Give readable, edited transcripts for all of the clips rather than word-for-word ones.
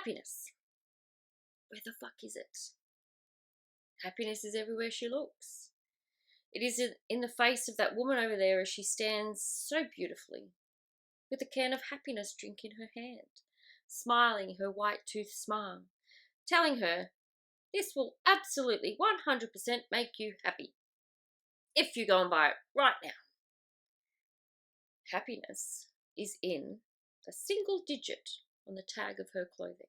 Happiness. Where the fuck is it? Happiness is everywhere she looks. It is in the face of that woman over there as she stands so beautifully, with a can of happiness drink in her hand, smiling her white-toothed smile, telling her this will absolutely 100% make you happy, if you go and buy it right now. Happiness is in a single digit on the tag of her clothing.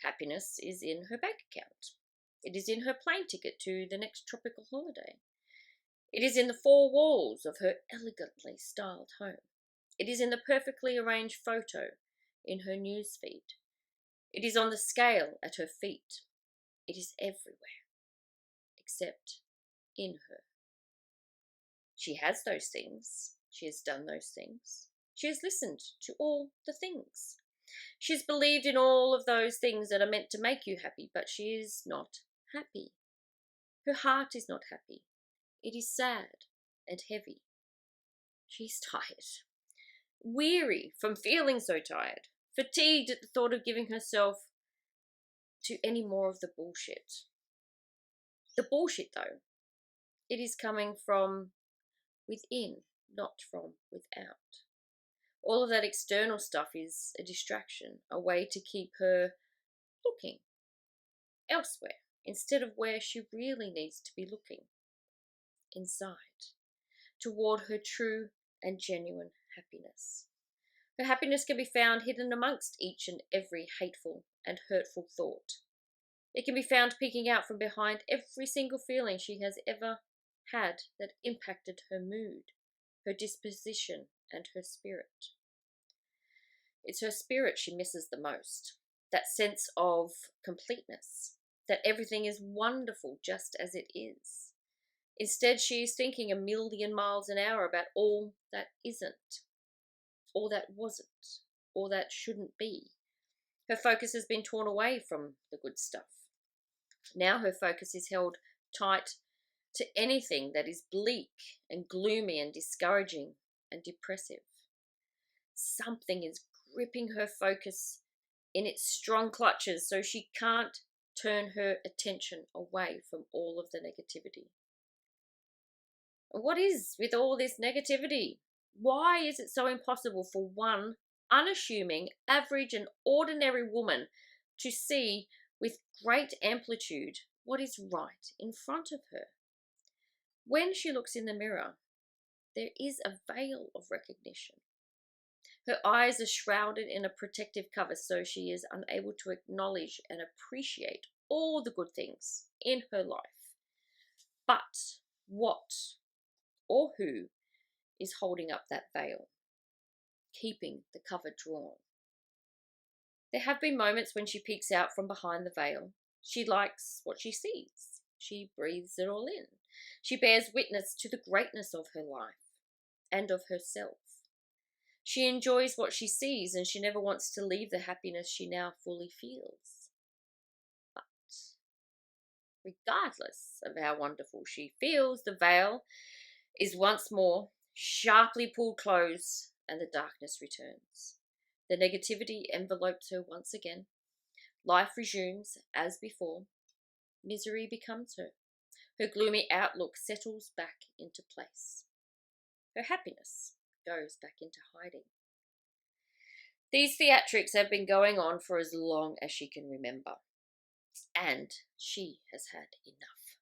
Happiness is in her bank account. It is in her plane ticket to the next tropical holiday. It is in the four walls of her elegantly styled home. It is in the perfectly arranged photo in her newsfeed. It is on the scale at her feet. It is everywhere, except in her. She has those things. She has done those things. She has listened to all the things. She has believed in all of those things that are meant to make you happy, but she is not happy. Her heart is not happy. It is sad and heavy. She is tired, weary from feeling so tired, fatigued at the thought of giving herself to any more of the bullshit. The bullshit, though, it is coming from within, not from without. All of that external stuff is a distraction, a way to keep her looking elsewhere instead of where she really needs to be looking, inside, toward her true and genuine happiness. Her happiness can be found hidden amongst each and every hateful and hurtful thought. It can be found peeking out from behind every single feeling she has ever had that impacted her mood, her disposition, and her spirit. It's her spirit she misses the most, that sense of completeness, that everything is wonderful just as it is. Instead, she is thinking a million miles an hour about all that isn't, all that wasn't, all that shouldn't be. Her focus has been torn away from the good stuff. Now her focus is held tight to anything that is bleak and gloomy and discouraging and depressive. Something is gripping her focus in its strong clutches so she can't turn her attention away from all of the negativity. And what is with all this negativity? Why is it so impossible for one unassuming, average and ordinary woman to see with great amplitude what is right in front of her? When she looks in the mirror, there is a veil of recognition. Her eyes are shrouded in a protective cover so she is unable to acknowledge and appreciate all the good things in her life. But what or who is holding up that veil, keeping the cover drawn? There have been moments when she peeks out from behind the veil. She likes what she sees. She breathes it all in. She bears witness to the greatness of her life and of herself. She enjoys what she sees and she never wants to leave the happiness she now fully feels. But regardless of how wonderful she feels, the veil is once more sharply pulled close and the darkness returns. The negativity envelopes her once again. Life resumes as before. Misery becomes her. Her gloomy outlook settles back into place. Her happiness goes back into hiding. These theatrics have been going on for as long as she can remember. And she has had enough.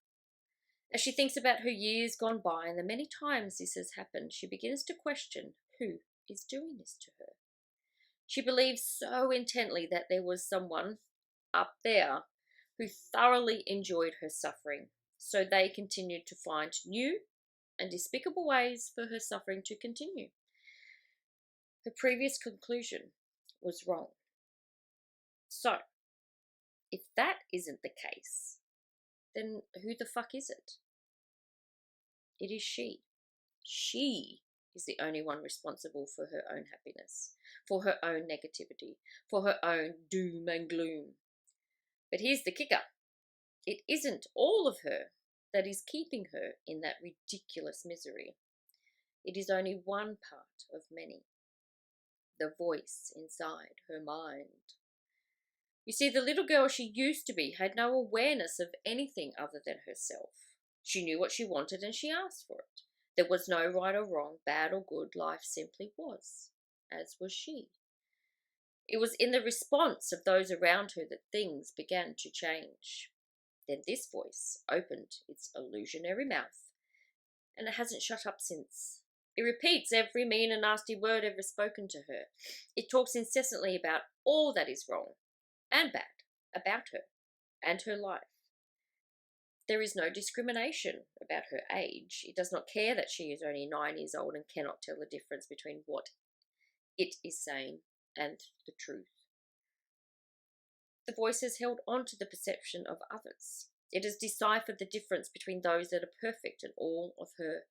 As she thinks about her years gone by and the many times this has happened, she begins to question who is doing this to her. She believes so intently that there was someone up there who thoroughly enjoyed her suffering, so they continued to find new and despicable ways for her suffering to continue. Her previous conclusion was wrong. So, if that isn't the case, then who the fuck is it? It is she. She is the only one responsible for her own happiness, for her own negativity, for her own doom and gloom. But here's the kicker. It isn't all of her that is keeping her in that ridiculous misery. It is only one part of many. The voice inside her mind. You see, the little girl she used to be had no awareness of anything other than herself. She knew what she wanted and she asked for it. There was no right or wrong, bad or good. Life simply was, as was she. It was in the response of those around her that things began to change. Then this voice opened its illusionary mouth, and it hasn't shut up since. It repeats every mean and nasty word ever spoken to her. It talks incessantly about all that is wrong and bad about her and her life. There is no discrimination about her age. It does not care that she is only 9 years old and cannot tell the difference between what it is saying and the truth. The voice has held on to the perception of others. It has deciphered the difference between those that are perfect and all of her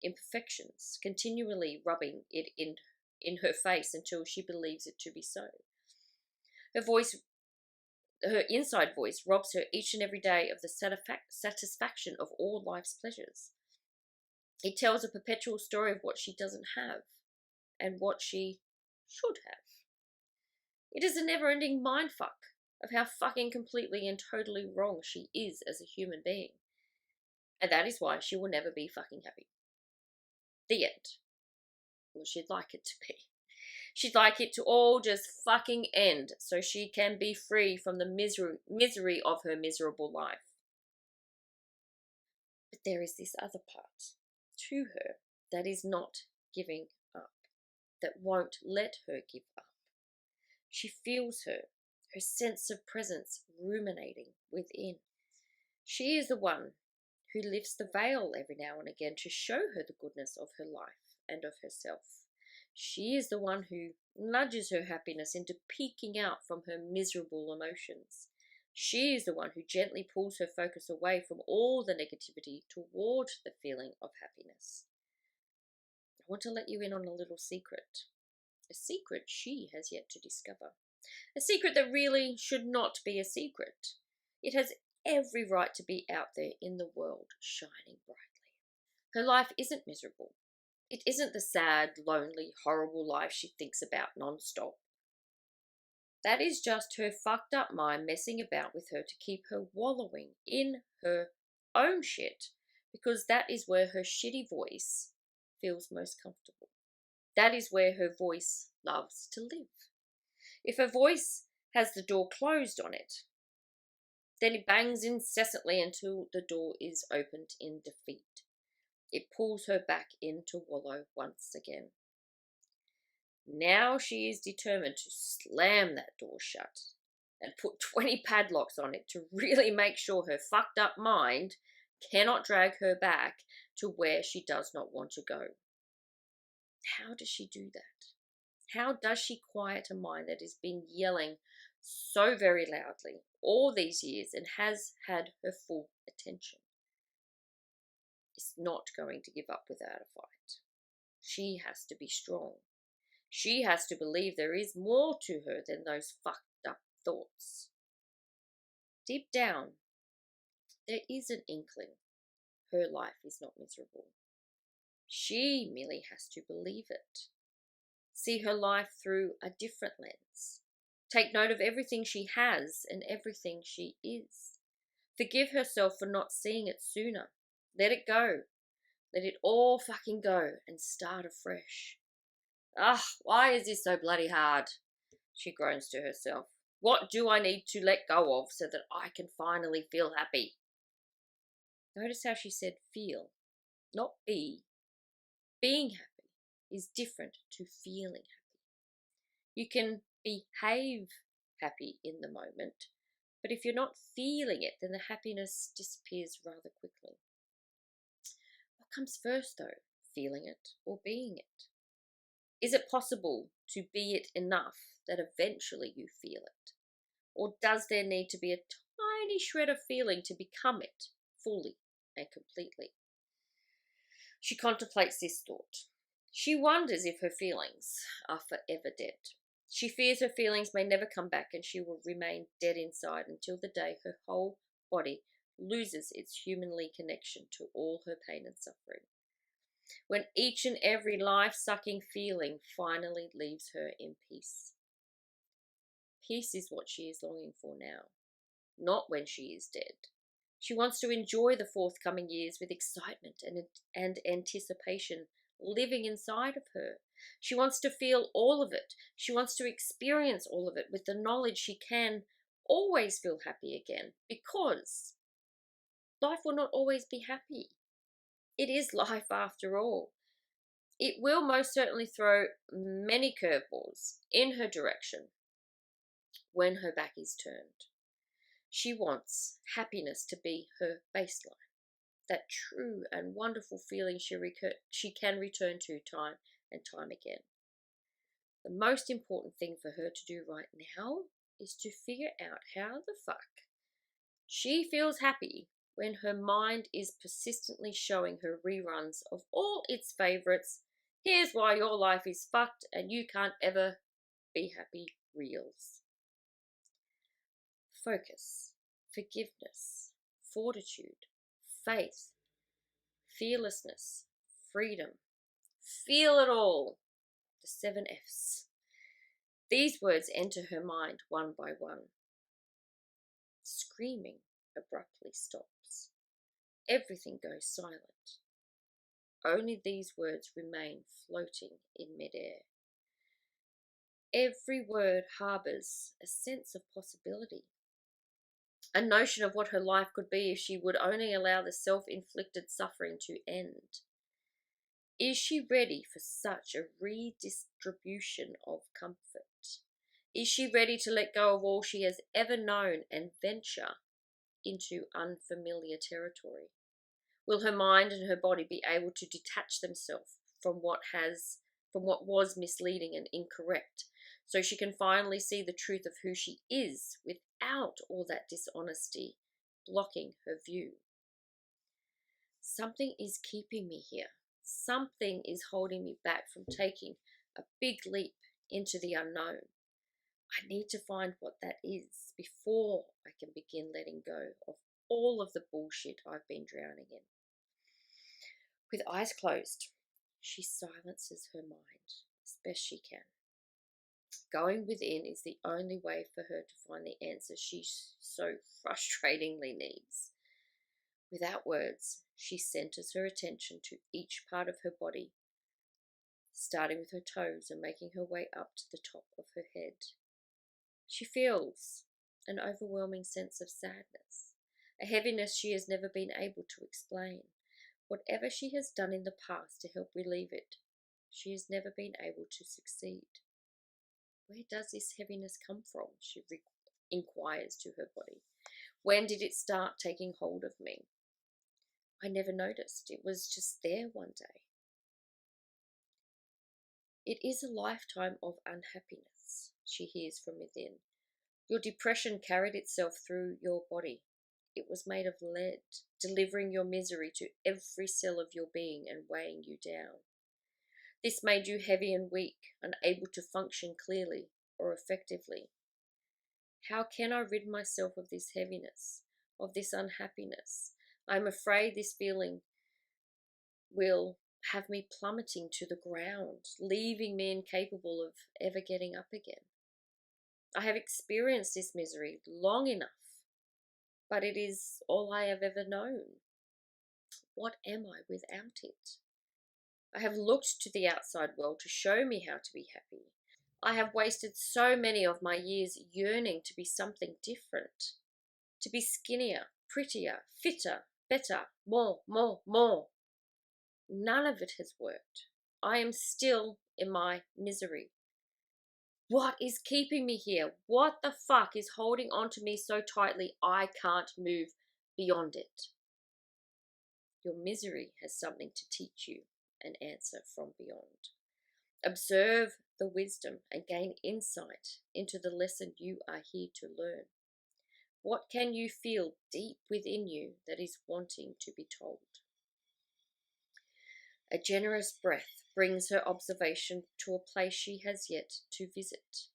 imperfections, continually rubbing it in her face until she believes it to be so. Her inside voice robs her each and every day of the satisfaction of all life's pleasures. It tells a perpetual story of what she doesn't have and what she should have. It is a never-ending mindfuck of how fucking completely and totally wrong she is as a human being. And that is why she will never be fucking happy. The end. Well, she'd like it to be. She'd like it to all just fucking end so she can be free from the misery of her miserable life. But there is this other part to her that is not giving up, that won't let her give up. She feels her sense of presence ruminating within. She is the one who lifts the veil every now and again to show her the goodness of her life and of herself. She is the one who nudges her happiness into peeking out from her miserable emotions. She is the one who gently pulls her focus away from all the negativity toward the feeling of happiness. I want to let you in on a little secret. A secret she has yet to discover. A secret that really should not be a secret. It has every right to be out there in the world, shining brightly. Her life isn't miserable. It isn't the sad, lonely, horrible life she thinks about non-stop. That is just her fucked up mind messing about with her to keep her wallowing in her own shit, because that is where her shitty voice feels most comfortable. That is where her voice loves to live. If her voice has the door closed on it, then it bangs incessantly until the door is opened in defeat. It pulls her back in to wallow once again. Now she is determined to slam that door shut and put 20 padlocks on it to really make sure her fucked up mind cannot drag her back to where she does not want to go. How does she do that? How does she quiet a mind that has been yelling so very loudly all these years and has had her full attention? Is not going to give up without a fight. She has to be strong. She has to believe there is more to her than those fucked up thoughts. Deep down, there is an inkling her life is not miserable. She merely has to believe it. See her life through a different lens. Take note of everything she has and everything she is. Forgive herself for not seeing it sooner. Let it go. Let it all fucking go and start afresh. Why is this so bloody hard? She groans to herself. What do I need to let go of so that I can finally feel happy? Notice how she said feel, not be. Being happy is different to feeling happy. You can behave happy in the moment, but if you're not feeling it, then the happiness disappears rather quickly. What comes first, though? Feeling it or being it? Is it possible to be it enough that eventually you feel it? Or does there need to be a tiny shred of feeling to become it fully and completely? She contemplates this thought. She wonders if her feelings are forever dead. She fears her feelings may never come back and she will remain dead inside until the day her whole body loses its humanly connection to all her pain and suffering. When each and every life-sucking feeling finally leaves her in peace. peace is what she is longing for now, not when she is dead. She wants to enjoy the forthcoming years with excitement and anticipation living inside of her. She wants to feel all of it. She wants to experience all of it with the knowledge she can always feel happy again, because life will not always be happy. It is life after all. It will most certainly throw many curveballs in her direction when her back is turned. She wants happiness to be her baseline, that true and wonderful feeling she can return to time and time again. The most important thing for her to do right now is to figure out how the fuck she feels happy when her mind is persistently showing her reruns of all its favorites. Here's why your life is fucked and you can't ever be happy reels. Focus, forgiveness, fortitude, faith, fearlessness, freedom. Feel it all. The 7 F's. These words enter her mind one by one. Screaming abruptly stops. Everything goes silent. Only these words remain floating in midair. Every word harbours a sense of possibility, a notion of what her life could be if she would only allow the self-inflicted suffering to end. Is she ready for such a redistribution of comfort? Is she ready to let go of all she has ever known and venture into unfamiliar territory? Will her mind and her body be able to detach themselves from what was misleading and incorrect, so she can finally see the truth of who she is without all that dishonesty blocking her view? Something is keeping me here. Something is holding me back from taking a big leap into the unknown. I need to find what that is before I can begin letting go of all of the bullshit I've been drowning in. With eyes closed, she silences her mind as best she can. Going within is the only way for her to find the answer she so frustratingly needs. Without words, she centers her attention to each part of her body, starting with her toes and making her way up to the top of her head. She feels an overwhelming sense of sadness, a heaviness she has never been able to explain. Whatever she has done in the past to help relieve it, she has never been able to succeed. Where does this heaviness come from? She inquires to her body. When did it start taking hold of me? I never noticed. It was just there one day. It is a lifetime of unhappiness, she hears from within. Your depression carried itself through your body. It was made of lead, delivering your misery to every cell of your being and weighing you down. This made you heavy and weak, unable to function clearly or effectively. How can I rid myself of this heaviness, of this unhappiness? I am afraid this feeling will have me plummeting to the ground, leaving me incapable of ever getting up again. I have experienced this misery long enough, but it is all I have ever known. What am I without it? I have looked to the outside world to show me how to be happy. I have wasted so many of my years yearning to be something different, to be skinnier, prettier, fitter, better, more. None of it has worked. I am still in my misery. What is keeping me here? What the fuck is holding on to me so tightly I can't move beyond it? Your misery has something to teach you an answer from beyond. Observe the wisdom and gain insight into the lesson you are here to learn. What can you feel deep within you that is wanting to be told? A generous breath brings her observation to a place she has yet to visit.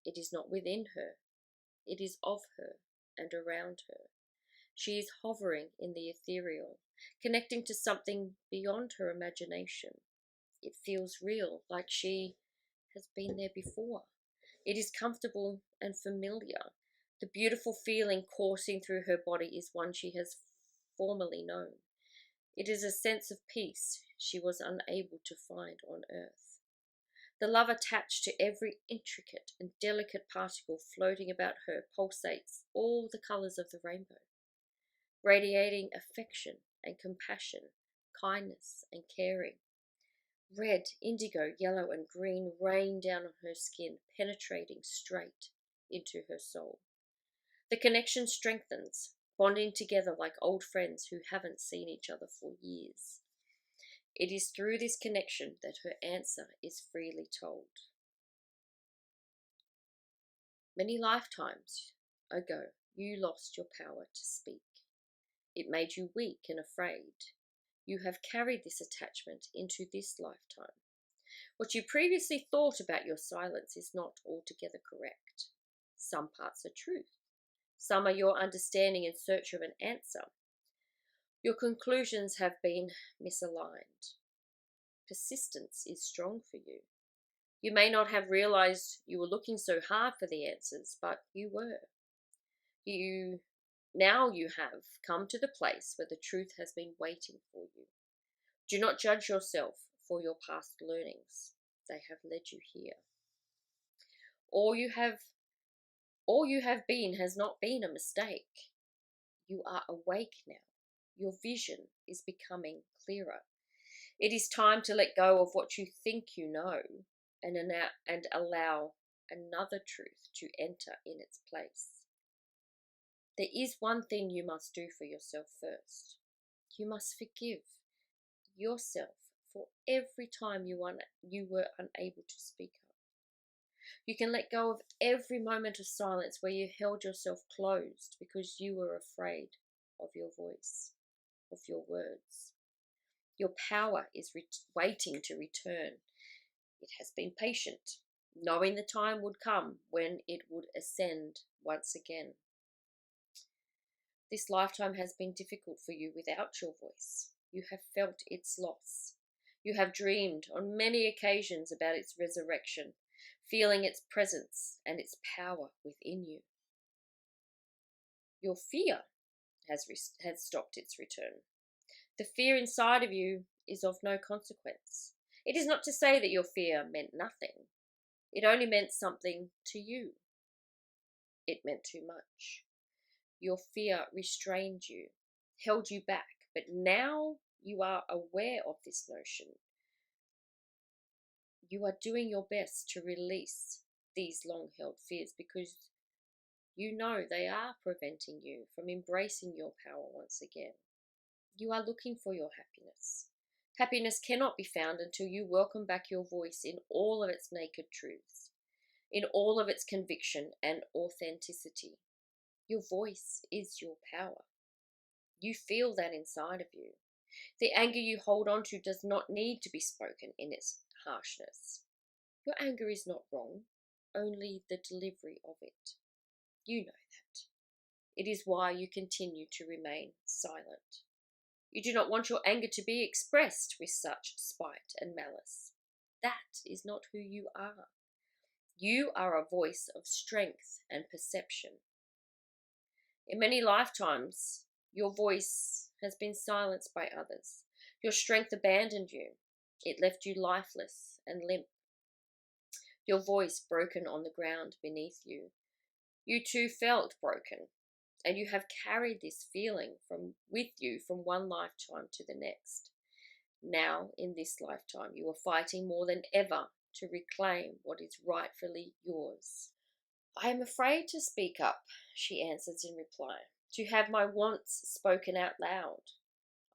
It is not within her, it is of her and around her. She is hovering in the ethereal, connecting to something beyond her imagination. It feels real, like she has been there before. It is comfortable and familiar. The beautiful feeling coursing through her body is one she has formerly known. It is a sense of peace she was unable to find on earth. The love attached to every intricate and delicate particle floating about her pulsates all the colours of the rainbow, radiating affection and compassion, kindness and caring. Red, indigo, yellow, and green rain down on her skin, penetrating straight into her soul. The connection strengthens, bonding together like old friends who haven't seen each other for years. It is through this connection that her answer is freely told. Many lifetimes ago, you lost your power to speak. It made you weak and afraid. You have carried this attachment into this lifetime. What you previously thought about your silence is not altogether correct. Some parts are truth. Some are your understanding in search of an answer. Your conclusions have been misaligned. Persistence is strong for you. You may not have realized you were looking so hard for the answers, but you were. Now you have come to the place where the truth has been waiting for you. Do not judge yourself for your past learnings. They have led you here. All you have been has not been a mistake. You are awake now. Your vision is becoming clearer. It is time to let go of what you think you know and allow another truth to enter in its place. There is one thing you must do for yourself first. You must forgive yourself for every time you were unable to speak up. You can let go of every moment of silence where you held yourself closed because you were afraid of your voice, of your words. Your power is waiting to return. It has been patient, knowing the time would come when it would ascend once again. This lifetime has been difficult for you without your voice. You have felt its loss. You have dreamed on many occasions about its resurrection, feeling its presence and its power within you. Your fear has stopped its return. The fear inside of you is of no consequence. It is not to say that your fear meant nothing. It only meant something to you. It meant too much. Your fear restrained you, held you back, but now you are aware of this notion. You are doing your best to release these long-held fears because you know they are preventing you from embracing your power once again. You are looking for your happiness. Happiness cannot be found until you welcome back your voice in all of its naked truths, in all of its conviction and authenticity. Your voice is your power. You feel that inside of you. The anger you hold on to does not need to be spoken in its harshness. Your anger is not wrong, only the delivery of it. You know that. It is why you continue to remain silent. You do not want your anger to be expressed with such spite and malice. That is not who you are. You are a voice of strength and perception. In many lifetimes, your voice has been silenced by others. Your strength abandoned you. It left you lifeless and limp. Your voice broken on the ground beneath you. You too felt broken, and you have carried this feeling with you from one lifetime to the next. Now, in this lifetime, you are fighting more than ever to reclaim what is rightfully yours. I am afraid to speak up, she answers in reply, to have my wants spoken out loud.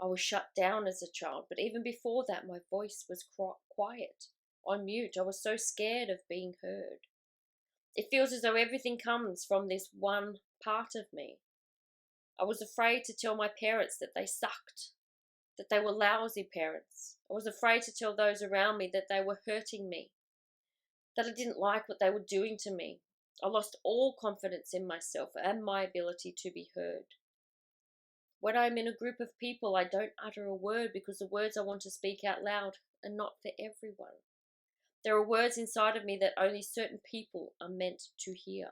I was shut down as a child, but even before that my voice was quiet, on mute. I was so scared of being heard. It feels as though everything comes from this one part of me. I was afraid to tell my parents that they sucked, that they were lousy parents. I was afraid to tell those around me that they were hurting me, that I didn't like what they were doing to me. I lost all confidence in myself and my ability to be heard. When I'm in a group of people, I don't utter a word because the words I want to speak out loud are not for everyone. There are words inside of me that only certain people are meant to hear.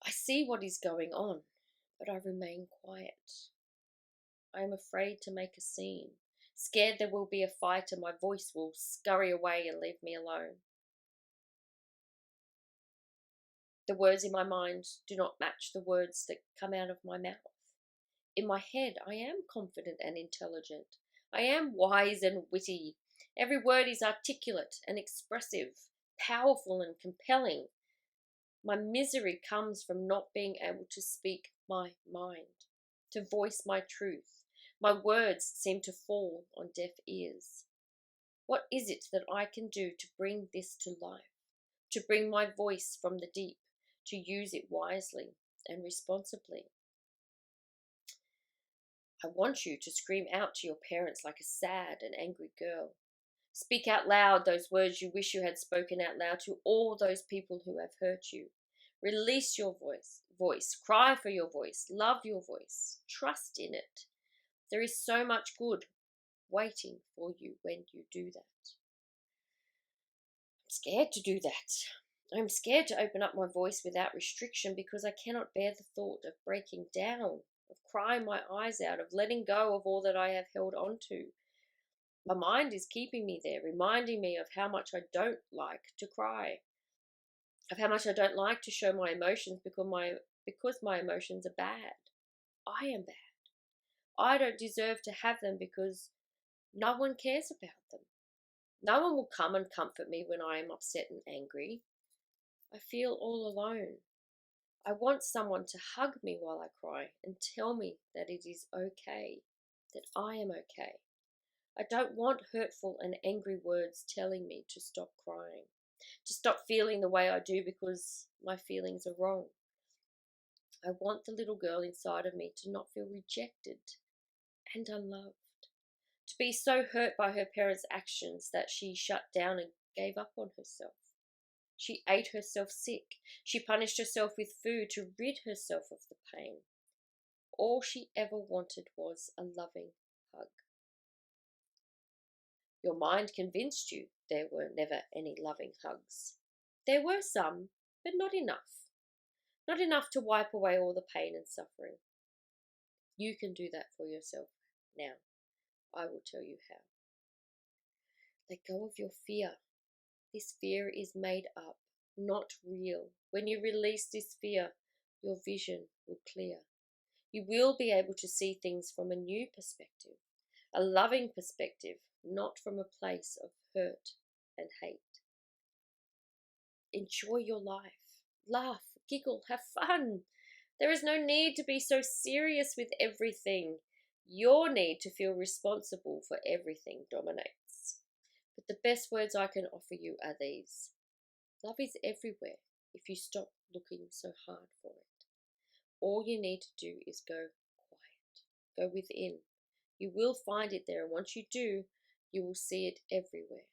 I see what is going on, but I remain quiet. I am afraid to make a scene, scared there will be a fight and my voice will scurry away and leave me alone. The words in my mind do not match the words that come out of my mouth. In my head, I am confident and intelligent. I am wise and witty. Every word is articulate and expressive, powerful and compelling. My misery comes from not being able to speak my mind, to voice my truth. My words seem to fall on deaf ears. What is it that I can do to bring this to life, to bring my voice from the deep, to use it wisely and responsibly? I want you to scream out to your parents like a sad and angry girl. Speak out loud those words you wish you had spoken out loud to all those people who have hurt you. Release your voice, cry for your voice, love your voice, trust in it. There is so much good waiting for you when you do that. I'm scared to do that. I'm scared to open up my voice without restriction because I cannot bear the thought of breaking down, of crying my eyes out, of letting go of all that I have held on to. My mind is keeping me there, reminding me of how much I don't like to cry, of how much I don't like to show my emotions because my emotions are bad. I am bad. I don't deserve to have them because no one cares about them. No one will come and comfort me when I am upset and angry. I feel all alone. I want someone to hug me while I cry and tell me that it is okay, that I am okay. I don't want hurtful and angry words telling me to stop crying, to stop feeling the way I do because my feelings are wrong. I want the little girl inside of me to not feel rejected and unloved, to be so hurt by her parents' actions that she shut down and gave up on herself. She ate herself sick. She punished herself with food to rid herself of the pain. All she ever wanted was a loving hug. Your mind convinced you there were never any loving hugs. There were some, but not enough. Not enough to wipe away all the pain and suffering. You can do that for yourself now. I will tell you how. Let go of your fear. This fear is made up, not real. When you release this fear, your vision will clear. You will be able to see things from a new perspective, a loving perspective, not from a place of hurt and hate. Enjoy your life. Laugh, giggle, have fun. There is no need to be so serious with everything. Your need to feel responsible for everything dominates. But the best words I can offer you are these. Love is everywhere if you stop looking so hard for it. All you need to do is go quiet. Go within. You will find it there, and once you do, you will see it everywhere.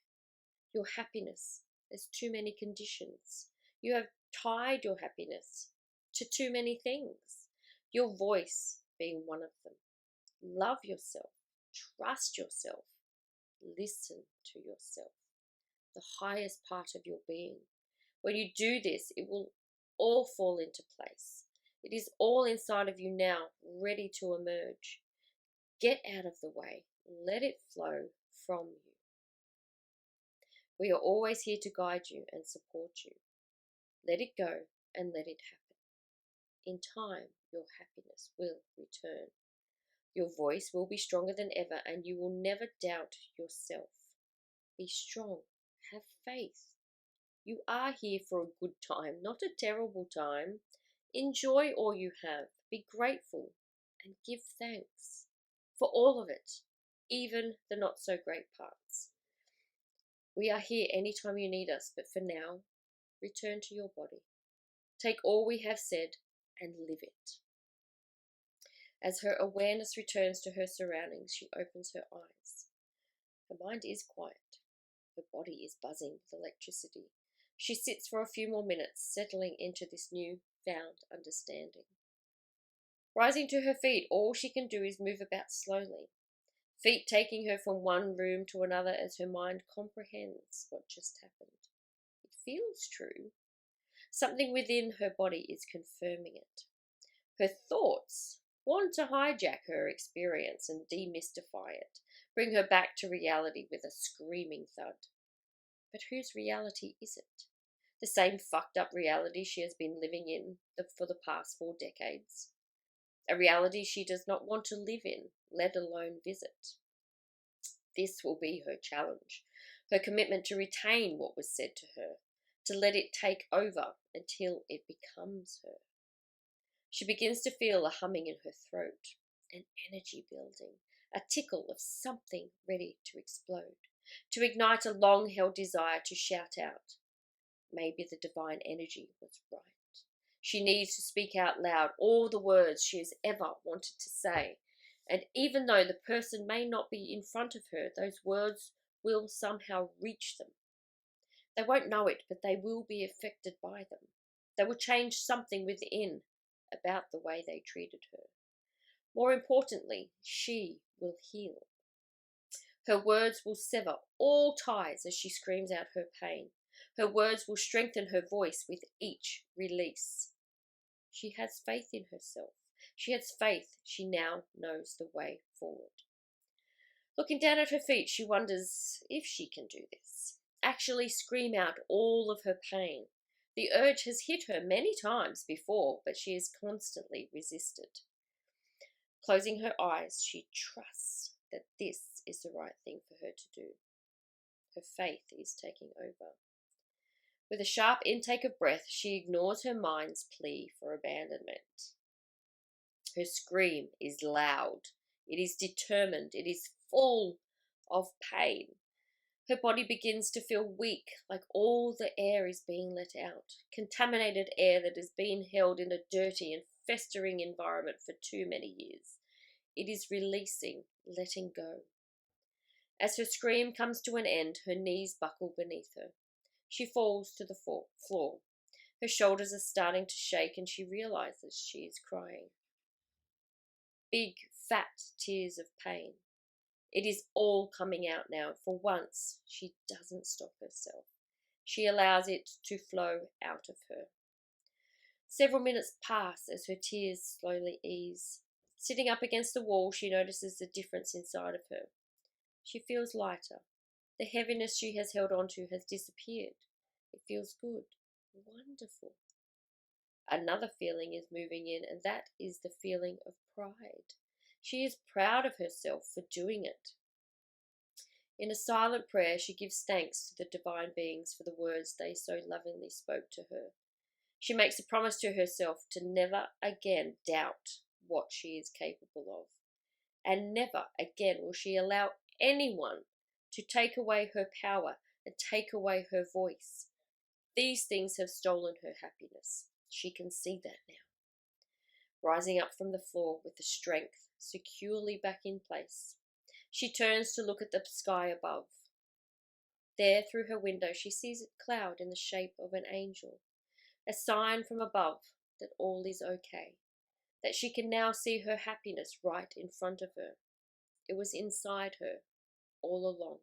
Your happiness. There's too many conditions. You have tied your happiness to too many things. Your voice being one of them. Love yourself. Trust yourself. Listen to yourself. The highest part of your being. When you do this, it will all fall into place. It is all inside of you now, ready to emerge. Get out of the way. Let it flow from you. We are always here to guide you and support you. Let it go and let it happen. In time, your happiness will return. Your voice will be stronger than ever, and you will never doubt yourself. Be strong. Have faith. You are here for a good time, not a terrible time. Enjoy all you have. Be grateful and give thanks for all of it, even the not so great parts. We are here anytime you need us, but for now, return to your body. Take all we have said and live it. As her awareness returns to her surroundings, she opens her eyes. Her mind is quiet. Her body is buzzing with electricity. She sits for a few more minutes, settling into this new-found understanding. Rising to her feet, all she can do is move about slowly. feet taking her from one room to another as her mind comprehends what just happened. It feels true. Something within her body is confirming it. Her thoughts want to hijack her experience and demystify it, bring her back to reality with a screaming thud. But whose reality is it? The same fucked up reality she has been living in for the past 4 decades. A reality she does not want to live in, let alone visit. This will be her challenge, her commitment to retain what was said to her, to let it take over until it becomes her. She begins to feel a humming in her throat, an energy building, a tickle of something ready to explode, to ignite a long-held desire to shout out. Maybe the divine energy was right. She needs to speak out loud all the words she has ever wanted to say. And even though the person may not be in front of her, those words will somehow reach them. They won't know it, but they will be affected by them. They will change something within about the way they treated her. More importantly, she will heal. Her words will sever all ties as she screams out her pain. Her words will strengthen her voice with each release. She has faith in herself. She has faith she now knows the way forward. Looking down at her feet, she wonders if she can do this. Actually scream out all of her pain. The urge has hit her many times before, but she has constantly resisted. Closing her eyes, she trusts that this is the right thing for her to do. Her faith is taking over. With a sharp intake of breath, she ignores her mind's plea for abandonment. Her scream is loud. It is determined. It is full of pain. Her body begins to feel weak, like all the air is being let out. Contaminated air that has been held in a dirty and festering environment for too many years. It is releasing, letting go. As her scream comes to an end, her knees buckle beneath her. She falls to the floor. Her shoulders are starting to shake and she realizes she is crying. Big, fat tears of pain. It is all coming out now. For once, she doesn't stop herself. She allows it to flow out of her. Several minutes pass as her tears slowly ease. Sitting up against the wall, she notices the difference inside of her. She feels lighter. The heaviness she has held onto has disappeared. It feels good, wonderful. Another feeling is moving in, and that is the feeling of pride. She is proud of herself for doing it. In a silent prayer, she gives thanks to the divine beings for the words they so lovingly spoke to her. She makes a promise to herself to never again doubt what she is capable of. And never again will she allow anyone to take away her power and take away her voice. These things have stolen her happiness. She can see that now. Rising up from the floor with the strength securely back in place, she turns to look at the sky above. There, through her window, she sees a cloud in the shape of an angel, a sign from above that all is okay, that she can now see her happiness right in front of her. It was inside her all along.